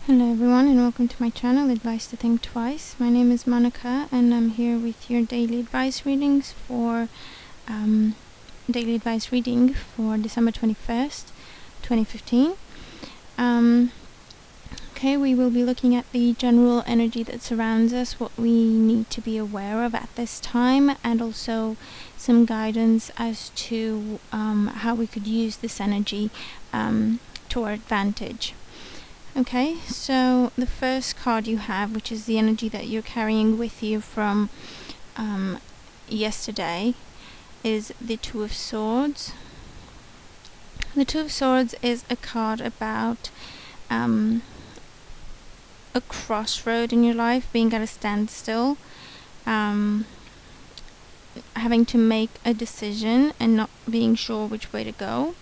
Hello everyone and welcome to my channel, Advice to Think Twice. My name is Monica and I'm here with your daily advice readings for December 21st, 2015. Okay, we will be looking at the general energy that surrounds us, what we need to be aware of at this time, and also some guidance as to how we could use this energy to our advantage. Okay, so the first card you have, which is the energy that you're carrying with you from yesterday, is the Two of Swords. The Two of Swords is a card about a crossroad in your life, being at a standstill, having to make a decision and not being sure which way to go.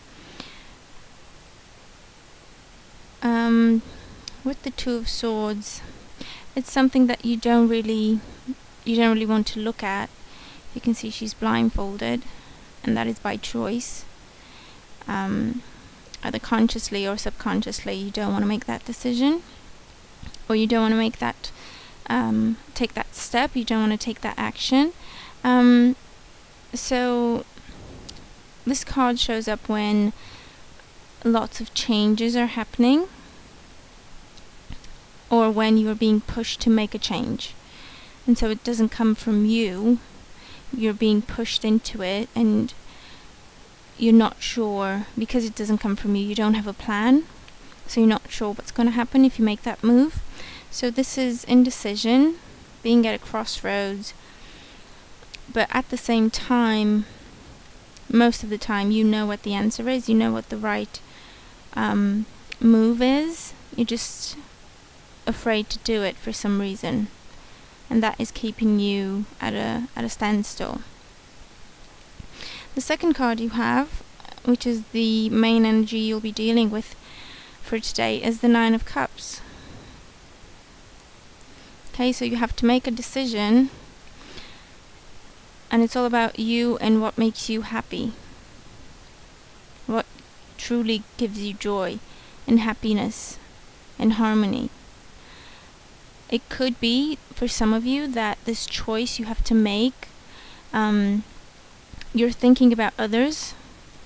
With the Two of Swords, it's something that you don't really want to look at. You can see she's blindfolded, and that is by choice. Either consciously or subconsciously, you don't want to make that decision, or you don't want to make that take that step. You don't want to take that action. So this card shows up when lots of changes are happening, or when you are being pushed to make a change, and so it doesn't come from you. You're being pushed into it and you're not sure, because it doesn't come from you. You don't have a plan, so you're not sure what's going to happen if you make that move. So this is indecision, being at a crossroads, but at the same time, most of the time, you know what the answer is. You know what the right move is. You're just afraid to do it for some reason, and that is keeping you at a standstill. The second card you have, which is the main energy you'll be dealing with for today, is the Nine of Cups. Okay, so you have to make a decision, and it's all about you and what makes you happy, what truly gives you joy and happiness and harmony. It could be, for some of you, that this choice you have to make, you're thinking about others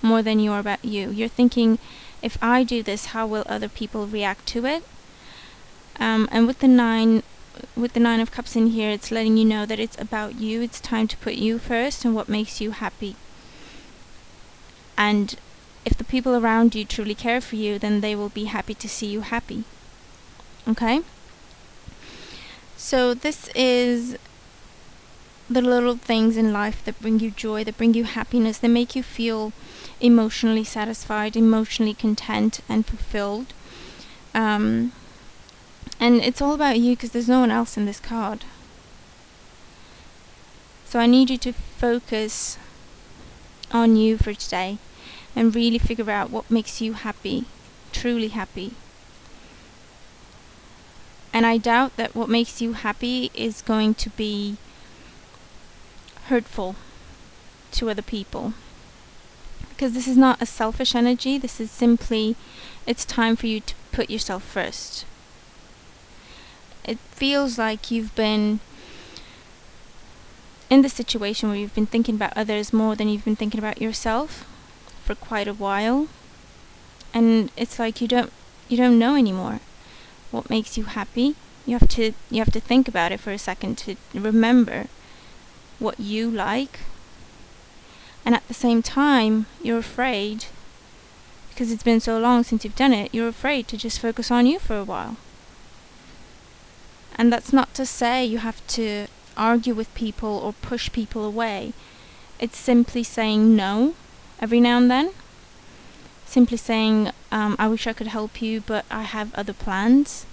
more than you are about you. You're thinking, if I do this, how will other people react to it? And with the Nine of Cups in here, it's letting you know that it's about you. It's time to put you first and what makes you happy. And if the people around you truly care for you, then they will be happy to see you happy. Okay? So this is the little things in life that bring you joy, that bring you happiness, that make you feel emotionally satisfied, emotionally content and fulfilled. And it's all about you, because there's no one else in this card. So I need you to focus on you for today and really figure out what makes you happy, truly happy. And I doubt that what makes you happy is going to be hurtful to other people, because this is not a selfish energy. This is simply, it's time for you to put yourself first. It feels like you've been in the situation where you've been thinking about others more than you've been thinking about yourself for quite a while, and it's like you don't know anymore what makes you happy. You have to think about it for a second to remember what you like, and at the same time you're afraid, because it's been so long since you've done it, you're afraid to just focus on you for a while. And that's not to say you have to argue with people or push people away. It's simply saying no every now and then. Simply saying, I wish I could help you, but I have other plans.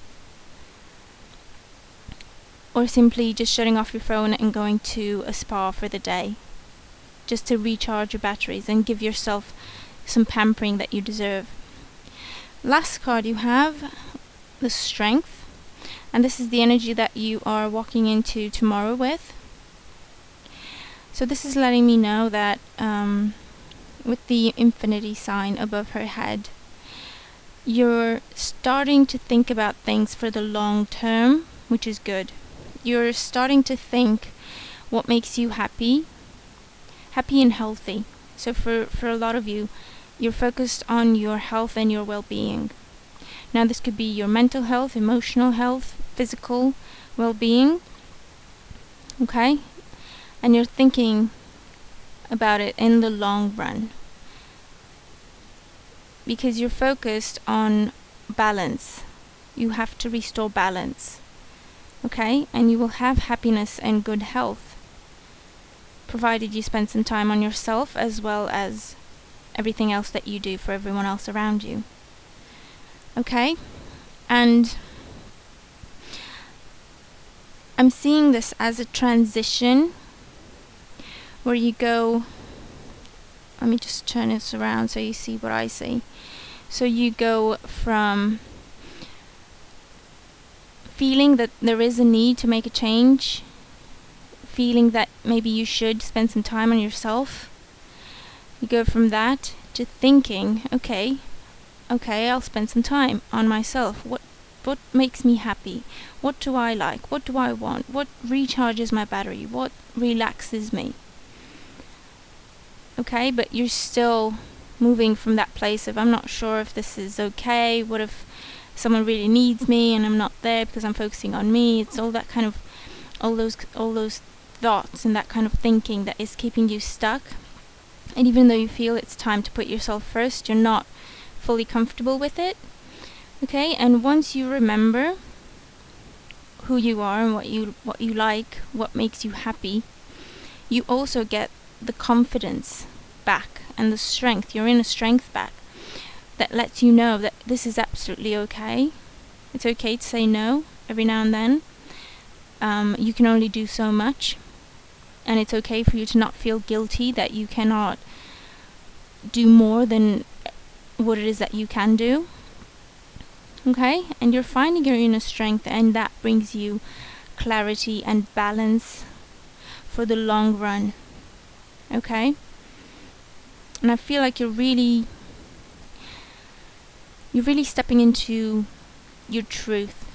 Or simply just shutting off your phone and going to a spa for the day, just to recharge your batteries and give yourself some pampering that you deserve. Last card you have, the Strength, and this is the energy that you are walking into tomorrow with. So this is letting me know that with the infinity sign above her head, you're starting to think about things for the long term, which is good. You're starting to think what makes you happy and healthy. So for a lot of you, you're focused on your health and your well-being. Now this could be your mental health, emotional health, physical well-being, okay? And you're thinking about it in the long run, because you're focused on balance. You have to restore balance, okay? And you will have happiness and good health, provided you spend some time on yourself as well as everything else that you do for everyone else around you. Okay? And I'm seeing this as a transition where you go, let me just turn this around so you see what I see. So you go from feeling that there is a need to make a change, feeling that maybe you should spend some time on yourself. You go from that to thinking, okay, I'll spend some time on myself. What makes me happy? What do I like? What do I want? What recharges my battery? What relaxes me? Okay, but you're still moving from that place of, I'm not sure if this is okay. What if someone really needs me and I'm not there because I'm focusing on me? It's all that kind of, all those thoughts and that kind of thinking that is keeping you stuck. And even though you feel it's time to put yourself first, you're not fully comfortable with it. Okay, and once you remember who you are and what you like, what makes you happy, you also get the confidence back and the strength, your inner strength back, that lets you know that this is absolutely okay. It's okay to say no every now and then. You can only do so much, and it's okay for you to not feel guilty that you cannot do more than what it is that you can do. Okay, and you're finding your inner strength, and that brings you clarity and balance for the long run. Okay, and I feel like you're really stepping into your truth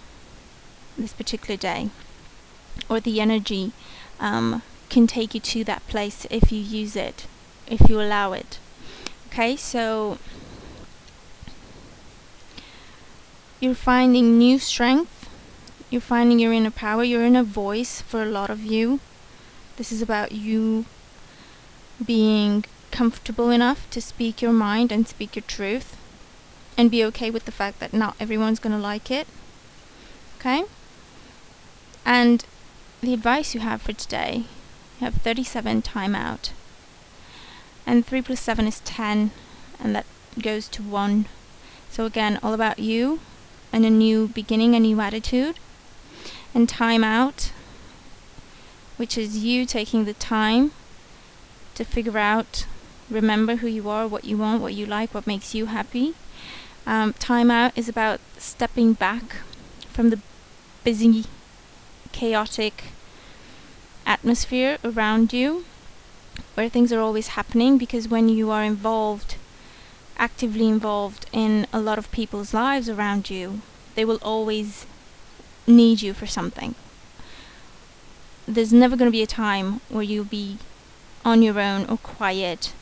this particular day, or the energy can take you to that place if you use it, if you allow it. Okay, so you're finding new strength, you're finding your inner power, your inner voice. For a lot of you, this is about you being comfortable enough to speak your mind and speak your truth, and be okay with the fact that not everyone's going to like it. Okay? And the advice you have for today, you have 37 time out. And 3 plus 7 is 10, and that goes to 1. So again, all about you and a new beginning, a new attitude. And time out, which is you taking the time to figure out, remember who you are, what you want, what you like, what makes you happy. Time out is about stepping back from the busy, chaotic atmosphere around you, where things are always happening, because when you are actively involved in a lot of people's lives around you, they will always need you for something. There's never going to be a time where you'll be on your own or quiet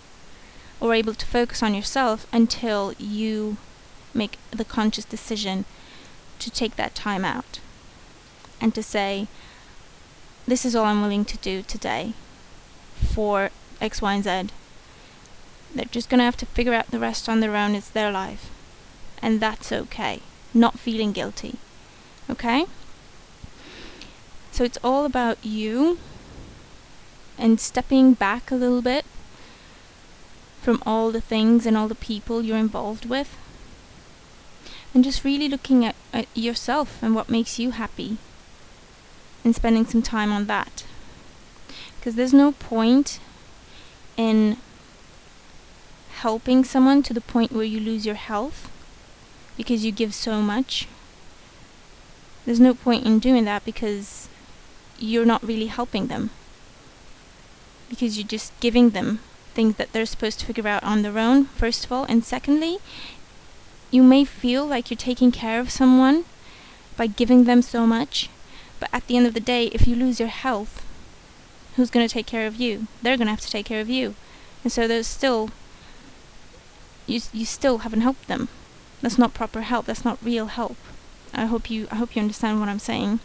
or able to focus on yourself until you make the conscious decision to take that time out and to say, this is all I'm willing to do today for X, Y, and Z. They're just going to have to figure out the rest on their own. It's their life. And that's okay. Not feeling guilty. Okay? So it's all about you and stepping back a little bit from all the things and all the people you're involved with. And just really looking at yourself and what makes you happy. And spending some time on that. Because there's no point in helping someone to the point where you lose your health because you give so much. There's no point in doing that because you're not really helping them. Because you're just giving them things that they're supposed to figure out on their own, first of all. And secondly, you may feel like you're taking care of someone by giving them so much, but at the end of the day, if you lose your health, who's going to take care of you? They're going to have to take care of you. And so there's still, you still haven't helped them. That's not proper help. That's not real help. I hope you understand what I'm saying.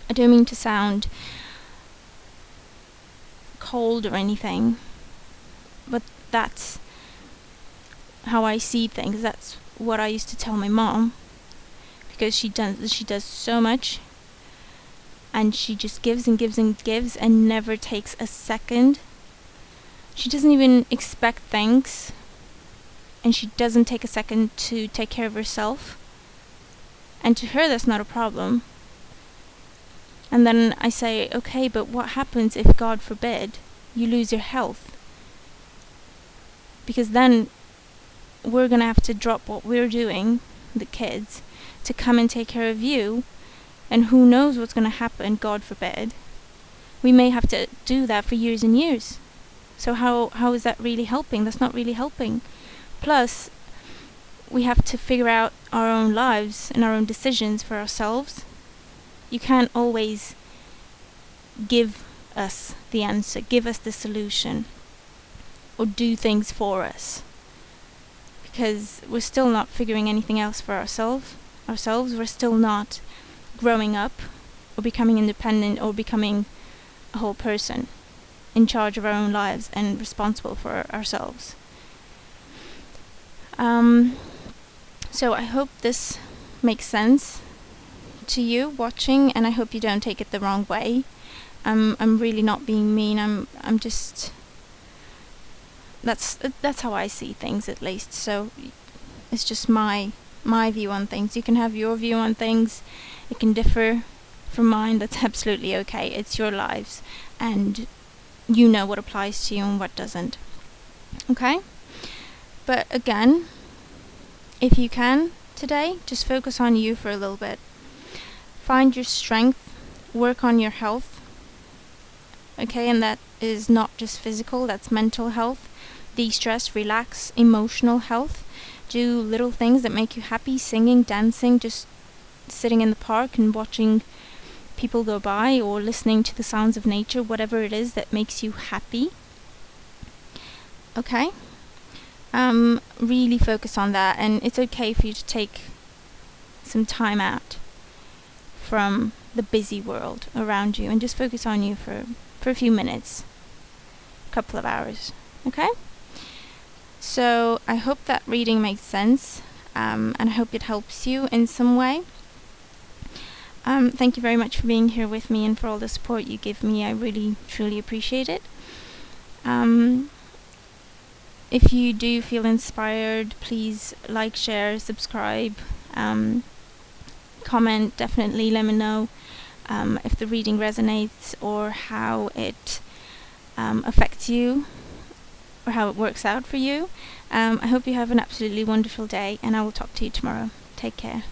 I don't mean to sound cold or anything, but that's how I see things. That's what I used to tell my mom, because she does so much, and she just gives and gives and gives and never takes a second. She doesn't even expect thanks, and she doesn't take a second to take care of herself. And to her, that's not a problem. And then I say, okay, but what happens if, God forbid, you lose your health? Because then we're going to have to drop what we're doing, the kids, to come and take care of you. And who knows what's going to happen, God forbid. We may have to do that for years and years. So how is that really helping? That's not really helping. Plus, we have to figure out our own lives and our own decisions for ourselves. You can't always give us the answer, give us the solution, or do things for us, because we're still not figuring anything else for ourselves. We're still not growing up or becoming independent or becoming a whole person in charge of our own lives and responsible for ourselves. So I hope this makes sense to you watching, and I hope you don't take it the wrong way. I'm really not being mean. I'm just, that's how I see things, at least. So it's just my view on things. You can have your view on things. It can differ from mine. That's absolutely okay. It's your lives, and you know what applies to you and what doesn't. Okay? But again, if you can today, just focus on you for a little bit. Find your strength, work on your health. Okay, and that is not just physical, that's mental health. De-stress, relax, emotional health. Do little things that make you happy, singing, dancing, just sitting in the park and watching people go by, or listening to the sounds of nature, whatever it is that makes you happy. Okay? Really focus on that, and it's okay for you to take some time out from the busy world around you and just focus on you for a few minutes, a couple of hours. Okay? So I hope that reading makes sense, and I hope it helps you in some way. Thank you very much for being here with me and for all the support you give me. I really, truly appreciate it. If you do feel inspired, please like, share, subscribe, comment. Definitely let me know if the reading resonates, or how it affects you, or how it works out for you. I hope you have an absolutely wonderful day, and I will talk to you tomorrow. Take care.